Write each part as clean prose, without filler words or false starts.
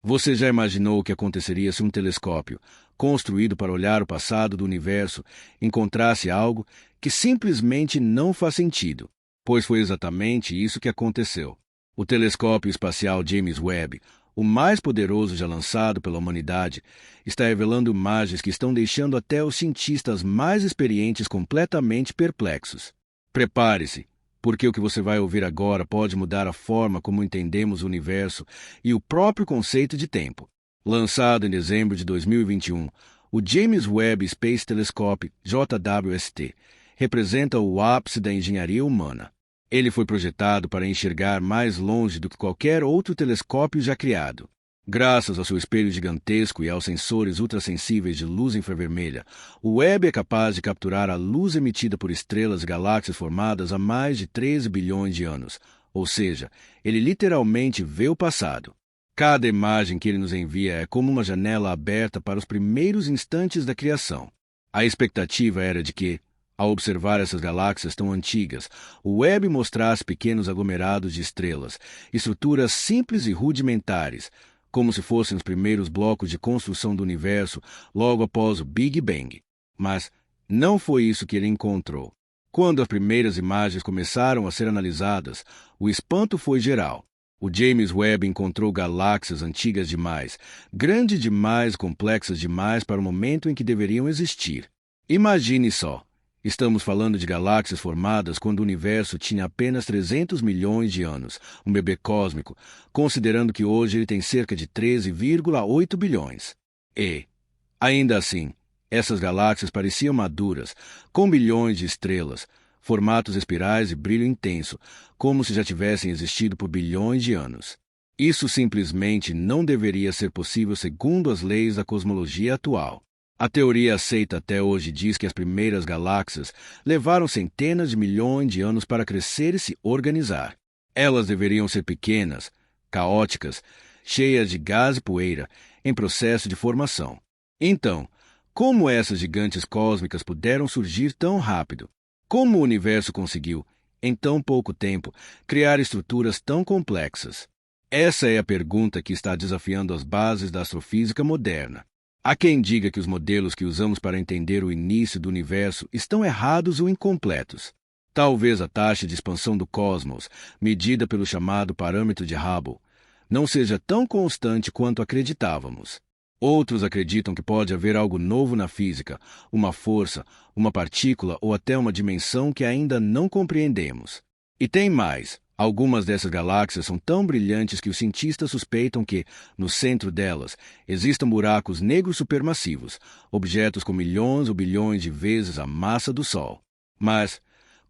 Você já imaginou o que aconteceria se um telescópio, construído para olhar o passado do universo, encontrasse algo que simplesmente não faz sentido? Pois foi exatamente isso que aconteceu. O telescópio espacial James Webb, o mais poderoso já lançado pela humanidade, está revelando imagens que estão deixando até os cientistas mais experientes completamente perplexos. Prepare-se, porque o que você vai ouvir agora pode mudar a forma como entendemos o universo e o próprio conceito de tempo. Lançado em dezembro de 2021, o James Webb Space Telescope, JWST, representa o ápice da engenharia humana. Ele foi projetado para enxergar mais longe do que qualquer outro telescópio já criado. Graças ao seu espelho gigantesco e aos sensores ultrassensíveis de luz infravermelha, o Webb é capaz de capturar a luz emitida por estrelas e galáxias formadas há mais de 13 bilhões de anos, ou seja, ele literalmente vê o passado. Cada imagem que ele nos envia é como uma janela aberta para os primeiros instantes da criação. A expectativa era de que, ao observar essas galáxias tão antigas, o Webb mostrasse pequenos aglomerados de estrelas, estruturas simples e rudimentares, como se fossem os primeiros blocos de construção do universo logo após o Big Bang. Mas não foi isso que ele encontrou. Quando as primeiras imagens começaram a ser analisadas, o espanto foi geral. O James Webb encontrou galáxias antigas demais, grandes demais, complexas demais para o momento em que deveriam existir. Imagine só. Estamos falando de galáxias formadas quando o universo tinha apenas 300 milhões de anos, um bebê cósmico, considerando que hoje ele tem cerca de 13,8 bilhões. E, ainda assim, essas galáxias pareciam maduras, com bilhões de estrelas, formatos espirais e brilho intenso, como se já tivessem existido por bilhões de anos. Isso simplesmente não deveria ser possível segundo as leis da cosmologia atual. A teoria aceita até hoje diz que as primeiras galáxias levaram centenas de milhões de anos para crescer e se organizar. Elas deveriam ser pequenas, caóticas, cheias de gás e poeira, em processo de formação. Então, como essas gigantes cósmicas puderam surgir tão rápido? Como o universo conseguiu, em tão pouco tempo, criar estruturas tão complexas? Essa é a pergunta que está desafiando as bases da astrofísica moderna. Há quem diga que os modelos que usamos para entender o início do universo estão errados ou incompletos. Talvez a taxa de expansão do cosmos, medida pelo chamado parâmetro de Hubble, não seja tão constante quanto acreditávamos. Outros acreditam que pode haver algo novo na física, uma força, uma partícula ou até uma dimensão que ainda não compreendemos. E tem mais. Algumas dessas galáxias são tão brilhantes que os cientistas suspeitam que, no centro delas, existam buracos negros supermassivos, objetos com milhões ou bilhões de vezes a massa do Sol. Mas,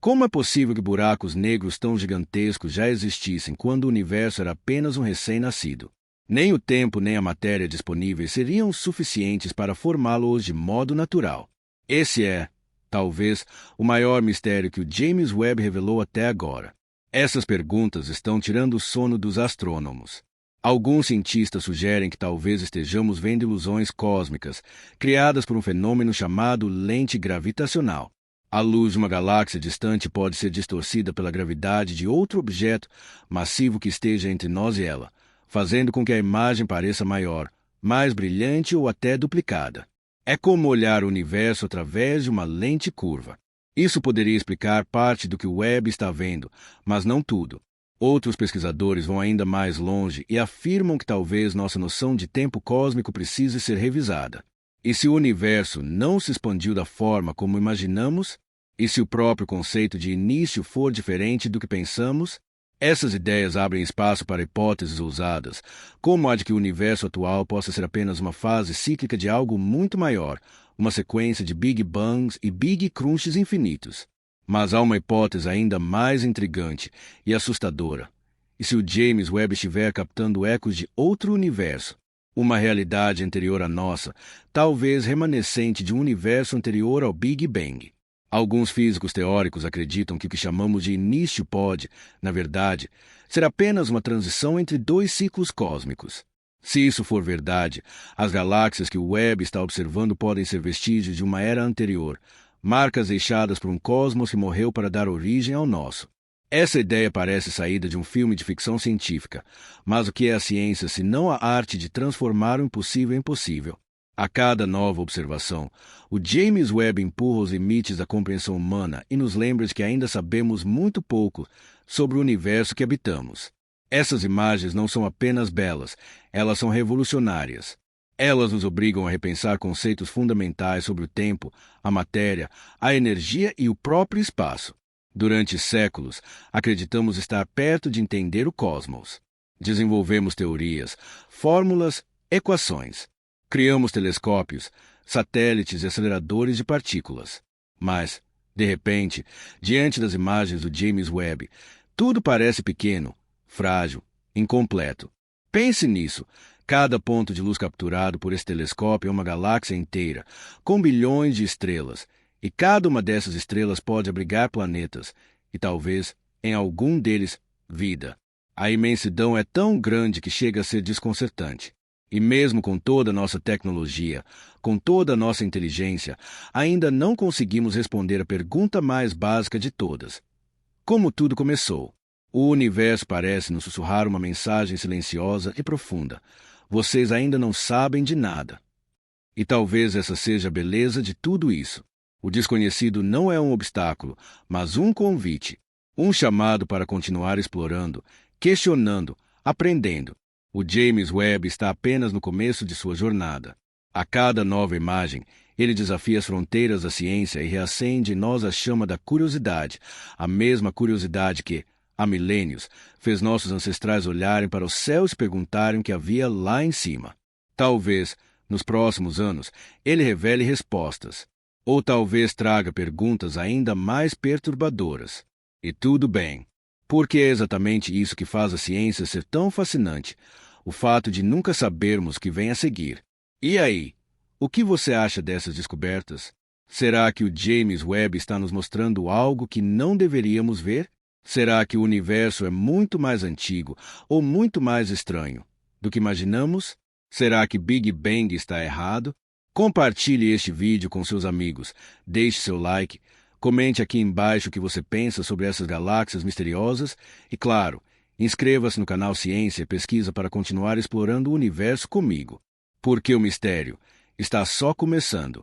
como é possível que buracos negros tão gigantescos já existissem quando o universo era apenas um recém-nascido? Nem o tempo nem a matéria disponíveis seriam suficientes para formá-los de modo natural. Esse é, talvez, o maior mistério que o James Webb revelou até agora. Essas perguntas estão tirando o sono dos astrônomos. Alguns cientistas sugerem que talvez estejamos vendo ilusões cósmicas, criadas por um fenômeno chamado lente gravitacional. A luz de uma galáxia distante pode ser distorcida pela gravidade de outro objeto massivo que esteja entre nós e ela, fazendo com que a imagem pareça maior, mais brilhante ou até duplicada. É como olhar o universo através de uma lente curva. Isso poderia explicar parte do que o Webb está vendo, mas não tudo. Outros pesquisadores vão ainda mais longe e afirmam que talvez nossa noção de tempo cósmico precise ser revisada. E se o universo não se expandiu da forma como imaginamos? E se o próprio conceito de início for diferente do que pensamos? Essas ideias abrem espaço para hipóteses ousadas, como a de que o universo atual possa ser apenas uma fase cíclica de algo muito maior, uma sequência de Big Bangs e Big Crunches infinitos. Mas há uma hipótese ainda mais intrigante e assustadora. E se o James Webb estiver captando ecos de outro universo? Uma realidade anterior à nossa, talvez remanescente de um universo anterior ao Big Bang. Alguns físicos teóricos acreditam que o que chamamos de início pode, na verdade, ser apenas uma transição entre dois ciclos cósmicos. Se isso for verdade, as galáxias que o Webb está observando podem ser vestígios de uma era anterior, marcas deixadas por um cosmos que morreu para dar origem ao nosso. Essa ideia parece saída de um filme de ficção científica, mas o que é a ciência se não a arte de transformar o impossível em possível? A cada nova observação, o James Webb empurra os limites da compreensão humana e nos lembra de que ainda sabemos muito pouco sobre o universo que habitamos. Essas imagens não são apenas belas, elas são revolucionárias. Elas nos obrigam a repensar conceitos fundamentais sobre o tempo, a matéria, a energia e o próprio espaço. Durante séculos, acreditamos estar perto de entender o cosmos. Desenvolvemos teorias, fórmulas, equações. Criamos telescópios, satélites e aceleradores de partículas. Mas, de repente, diante das imagens do James Webb, tudo parece pequeno, frágil, incompleto. Pense nisso. Cada ponto de luz capturado por esse telescópio é uma galáxia inteira, com bilhões de estrelas, e cada uma dessas estrelas pode abrigar planetas, e talvez, em algum deles, vida. A imensidão é tão grande que chega a ser desconcertante. E mesmo com toda a nossa tecnologia, com toda a nossa inteligência, ainda não conseguimos responder a pergunta mais básica de todas: como tudo começou? O universo parece nos sussurrar uma mensagem silenciosa e profunda. Vocês ainda não sabem de nada. E talvez essa seja a beleza de tudo isso. O desconhecido não é um obstáculo, mas um convite, um chamado para continuar explorando, questionando, aprendendo. O James Webb está apenas no começo de sua jornada. A cada nova imagem, ele desafia as fronteiras da ciência e reacende em nós a chama da curiosidade, a mesma curiosidade que, há milênios, fez nossos ancestrais olharem para o céu e se perguntarem o que havia lá em cima. Talvez, nos próximos anos, ele revele respostas. Ou talvez traga perguntas ainda mais perturbadoras. E tudo bem, porque é exatamente isso que faz a ciência ser tão fascinante, o fato de nunca sabermos o que vem a seguir. E aí, o que você acha dessas descobertas? Será que o James Webb está nos mostrando algo que não deveríamos ver? Será que o universo é muito mais antigo ou muito mais estranho do que imaginamos? Será que Big Bang está errado? Compartilhe este vídeo com seus amigos, deixe seu like, comente aqui embaixo o que você pensa sobre essas galáxias misteriosas e, claro, inscreva-se no canal Ciência e Pesquisa para continuar explorando o universo comigo, porque o mistério está só começando.